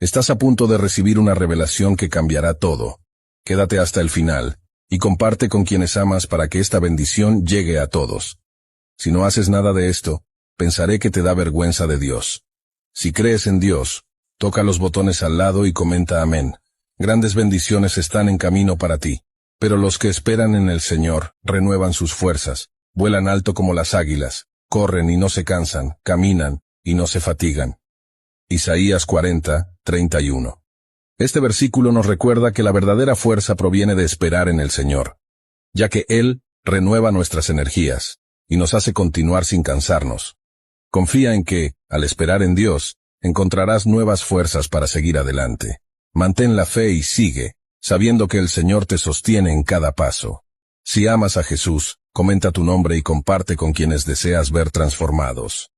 Estás a punto de recibir una revelación que cambiará todo. Quédate hasta el final, y comparte con quienes amas para que esta bendición llegue a todos. Si no haces nada de esto, pensaré que te da vergüenza de Dios. Si crees en Dios, toca los botones al lado y comenta amén. Grandes bendiciones están en camino para ti. Pero los que esperan en el Señor, renuevan sus fuerzas, vuelan alto como las águilas, corren y no se cansan, caminan y no se fatigan. Isaías 40:31. Este versículo nos recuerda que la verdadera fuerza proviene de esperar en el Señor, ya que Él renueva nuestras energías y nos hace continuar sin cansarnos. Confía en que, al esperar en Dios, encontrarás nuevas fuerzas para seguir adelante. Mantén la fe y sigue, sabiendo que el Señor te sostiene en cada paso. Si amas a Jesús, comenta tu nombre y comparte con quienes deseas ver transformados.